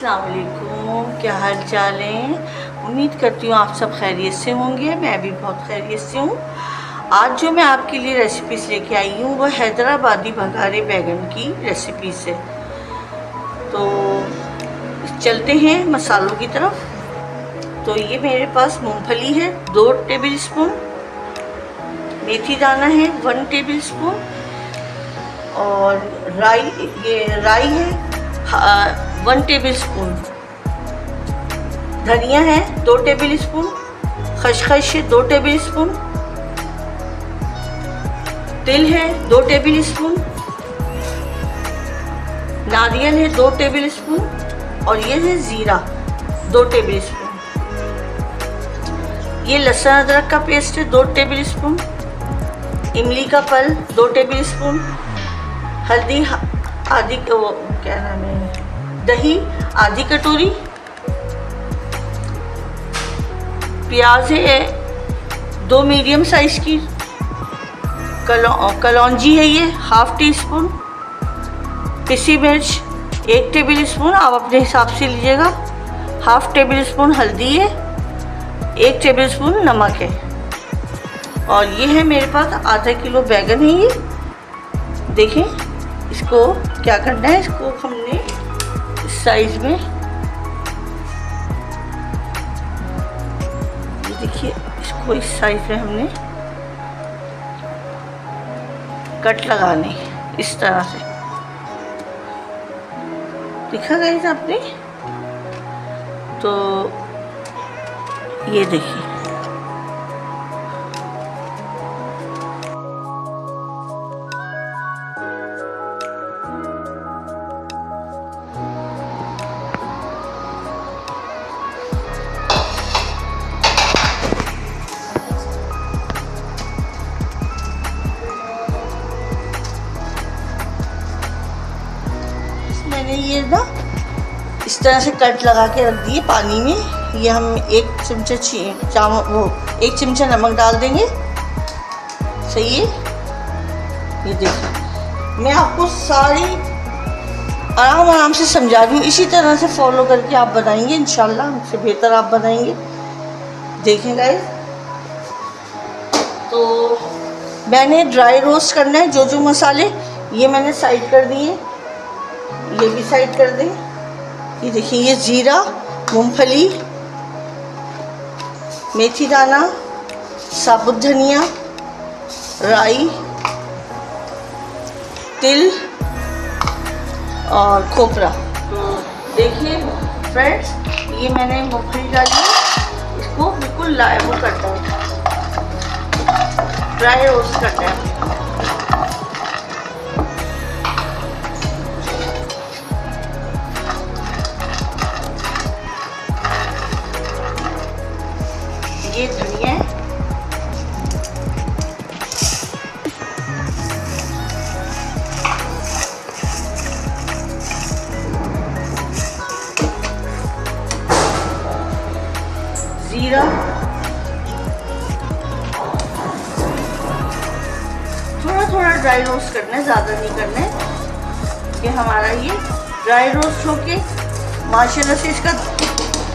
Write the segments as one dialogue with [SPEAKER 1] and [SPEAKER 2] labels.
[SPEAKER 1] अस्सलामुअलैकुम, क्या हाल चाल है। उम्मीद करती हूँ आप सब खैरियत से होंगे। मैं भी बहुत खैरियत से हूँ। आज जो मैं आपके लिए रेसिपीज़ लेके आई हूँ वह हैदराबादी बघारे बैगन की रेसिपीज़ है। तो चलते हैं मसालों की तरफ। तो ये मेरे पास मूंगफली है 2 टेबल स्पून, मेथी दाना है 1 टेबल स्पून, और राई है 1 टेबल स्पून, धनिया है 2 टेबल स्पून, खसखस है 2 टेबल स्पून, तिल है 2 टेबल स्पून, नारियल है 2 टेबल स्पून, और ये है ज़ीरा 2 टेबल स्पून। ये लहसुन अदरक का पेस्ट है 2 टेबल स्पून, इमली का फल 2 टेबल स्पून, हल्दी आधी, क्या नाम है, दही आधी कटोरी, प्याज है 2 मीडियम साइज की, कलौंजी है ये ½ टी स्पून, पिसी मिर्च 1 टेबल स्पून, आप अपने हिसाब से लीजिएगा, ½ टेबल स्पून हल्दी है, 1 टेबल स्पून नमक है, और ये है मेरे पास आधा किलो बैगन है। ये देखें, इसको क्या करना है, इसको हमने इस साइज में, ये देखिए, इसको इस साइज में हमने कट लगाने, इस तरह से। दिखा गाइस आपने? तो ये देखिए, मैंने ये ना इस तरह से कट लगा के रख दिए पानी में। ये हम 1 चमचा नमक डाल देंगे। सही है। ये देखिए, मैं आपको सारी आराम से समझा रही हूँ। इसी तरह से फॉलो करके आप बनाएंगे, इंशाल्लाह मुझसे बेहतर आप बनाएंगे। देखें गाइस, तो मैंने ड्राई रोस्ट करना है। जो मसाले ये मैंने साइड कर दिए, ये भी साइड कर दें। ये देखिए, ये जीरा, मूंगफली, मेथी दाना, साबुत धनिया, राई, तिल और खोपरा। तो देखिए फ्रेंड्स, ये मैंने मूंगफली डाली, इसको बिल्कुल वो करता है, ड्राई रोस्ट करता है। ये धनिया, जीरा, थोड़ा ड्राई रोस्ट करना है, ज़्यादा नहीं करना है। कि हमारा ये ड्राई रोस्ट होके माशाल्लाह से इसका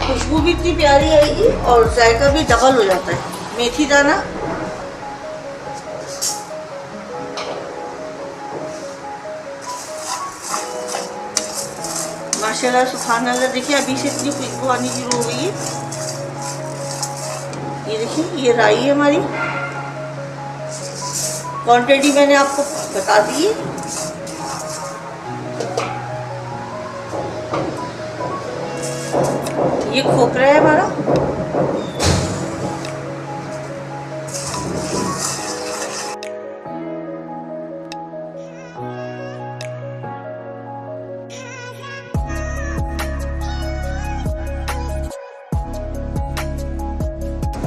[SPEAKER 1] खुशबू भी इतनी प्यारी आएगी और जायका भी डबल हो जाता है। मेथी दाना, माशाल्लाह सुभान अल्लाह। देखिए, अभी से इतनी खुशबू आनी शुरू हो गई है। ये देखिए, ये राई है हमारी, क्वांटिटी मैंने आपको बता दी है। ये खोपरा है हमारा,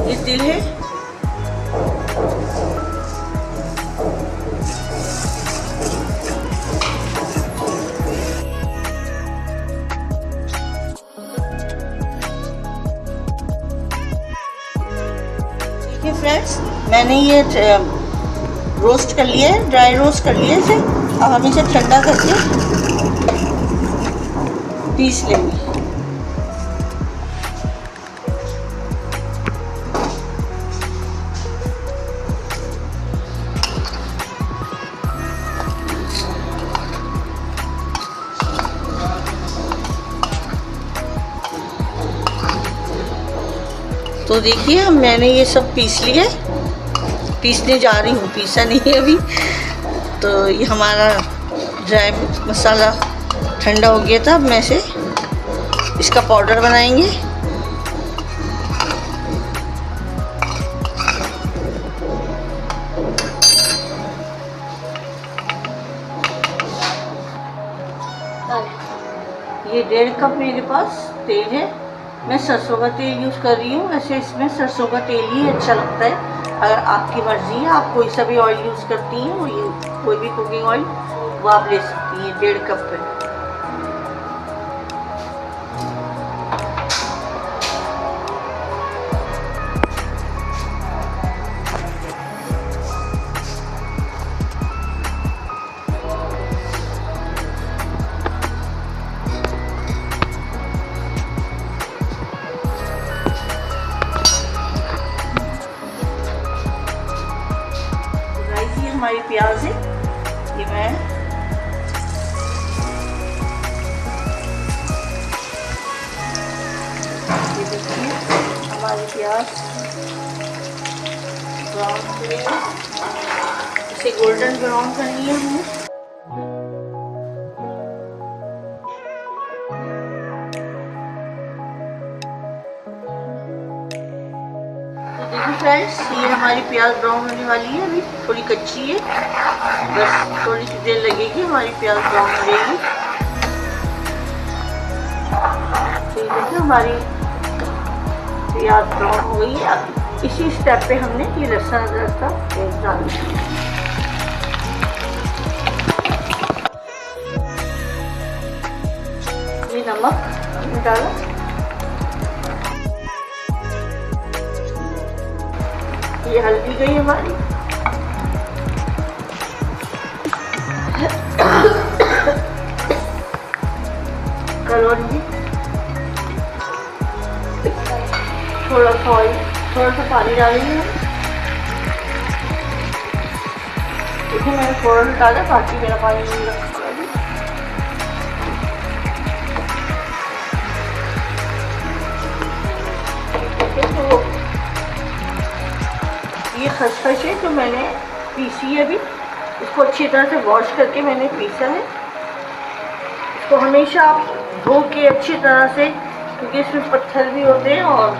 [SPEAKER 1] ये तिल है, फ्रेंड्स मैंने ये रोस्ट कर लिया है, ड्राई रोस्ट कर लिया है इसे। अब हम इसे ठंडा करके पीस लेंगे। तो देखिए मैंने ये सब पीस लिया, पीसने जा रही हूँ, पीसा नहीं है अभी। तो ये हमारा ड्राई मसाला ठंडा हो गया था। अब मैं से इसका पाउडर बनाएंगे। ये 1.5 कप मेरे पास तेल है। मैं सरसों का तेल यूज़ कर रही हूँ। वैसे इसमें सरसों का तेल ही अच्छा लगता है। अगर आपकी मर्ज़ी है, आप कोई सा भी ऑयल यूज़ करती हैं, कोई भी कुकिंग ऑयल वो आप ले सकती हैं। 1.5 कप है। हमारी प्याज है, ये मैं ये देखिए हमारी प्याज ब्राउन हो गई है। इसे गोल्डन ब्राउन करनी है हमें। फ्रेंड्स, ये हमारी प्याज ब्राउन होने वाली है। अभी थोड़ी कच्ची है, बस थोड़ी सी देर लगेगी, हमारी प्याज ब्राउन हो जाएगी। तो ये देखिए हमारी प्याज ब्राउन हो गई है। अब इसी स्टेप पे हमने ये लहसुन अदरक का पेस्ट डाल दिया। ये नमक हमने डाला, ये हल्दी गई हमारी, कलौंजी, थोड़ा सा ऑयल, थोड़ा सा पानी डालेंगे। देखिए मैंने थोड़ा सा डाला, बाकी मेरा पानी नहीं रखा। तो ये खसखस है जो मैंने पीसी है। अभी इसको अच्छी तरह से वॉश करके मैंने पीसा है। इसको हमेशा आप धो के अच्छी तरह से, क्योंकि इसमें पत्थर भी होते हैं और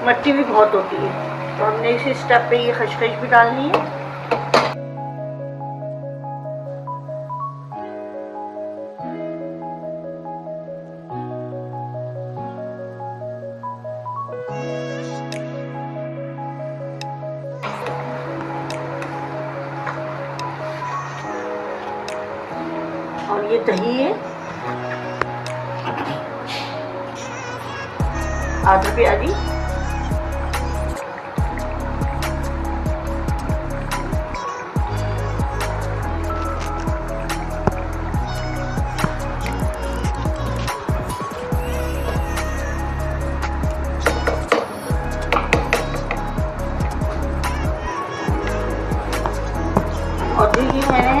[SPEAKER 1] मिट्टी भी बहुत होती है। तो हमने इसी स्टेप पे ये खसखस भी डालनी है। और ये दही है, आधा प्याली, और ये मैंने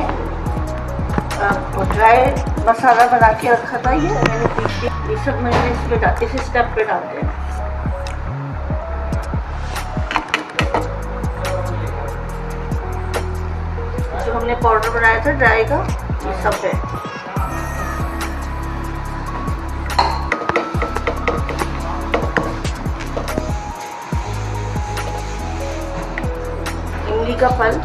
[SPEAKER 1] ड्राई मसाला बना के रखा था। ये मैंने पीस के, ये सब मैंने इसमें इस स्टेप पे डाल दिया। जो हमने पाउडर बनाया था ड्राई का, ये सब है। इमली का फल,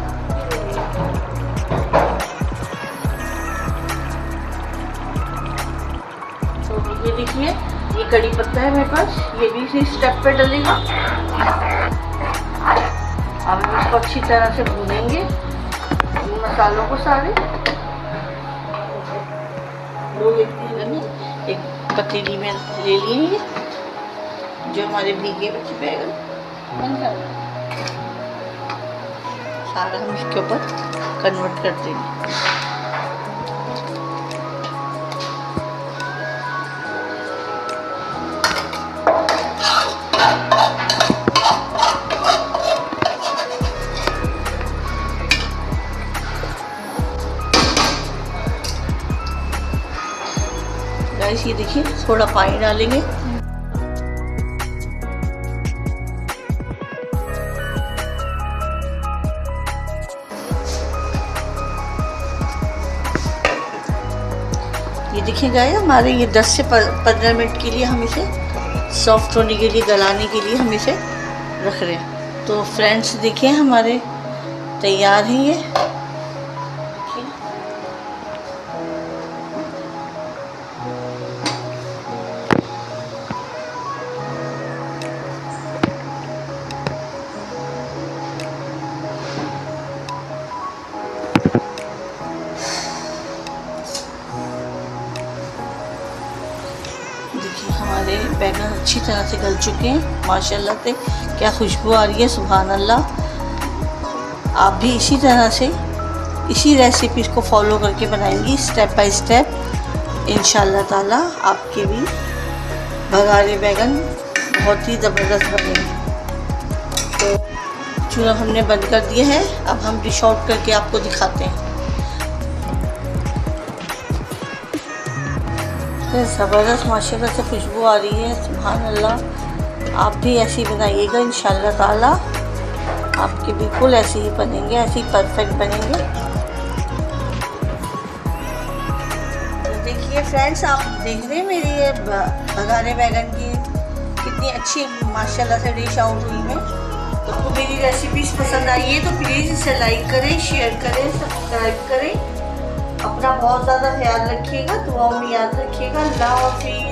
[SPEAKER 1] ये देखिए ये कड़ी पत्ता है मेरे पास, ये भी इसी स्टेप पे डलेगा। अब हम इसको अच्छी तरह से भूनेंगे, इन मसालों को सारे। दो एक पतीली में ले लिए जो हमारे भीगे बचे बैगन, सारा हम इसके ऊपर कन्वर्ट कर देंगे। गाइस ये देखिए थोड़ा पानी डालेंगे। देखिए गाइस, हमारे ये 10 से 15 मिनट के लिए हम इसे सॉफ्ट होने के लिए, गलाने के लिए हम इसे रख रहे हैं। तो फ्रेंड्स देखिए हमारे तैयार हैं ये। देखिए हमारे बैगन अच्छी तरह से गल चुके हैं माशाल्लाह से। क्या खुशबू आ रही है, सुभान अल्लाह। आप भी इसी तरह से इसी रेसिपीज़ को फॉलो करके बनाएंगी स्टेप बाय स्टेप। इंशाल्लाह ताला आपके भी भगारे बैगन बहुत ही ज़बरदस्त बनेंगे। तो चूल्हा हमने बंद कर दिया है, अब हम डिश आउट करके आपको दिखाते हैं। ज़बरदस्त माशाल्लाह से खुशबू आ रही है, सुभान अल्लाह। आप भी ऐसे ही बनाइएगा इंशाल्लाह ताला, आपके बिल्कुल ऐसे ही बनेंगे, ऐसे ही परफेक्ट बनेंगे। तो देखिए फ्रेंड्स, आप देख रहे हैं मेरी ये भगारे बैगन की कितनी अच्छी माशाल्लाह से डिश आउट हुई है। तो आपको मेरी रेसिपीज़ पसंद आई है तो प्लीज़ इसे लाइक करें, शेयर करें, सब्सक्राइब करें। अपना बहुत ज़्यादा ख्याल रखिएगा, दुआओं में याद रखिएगा। अल्लाह हाफ़िज़।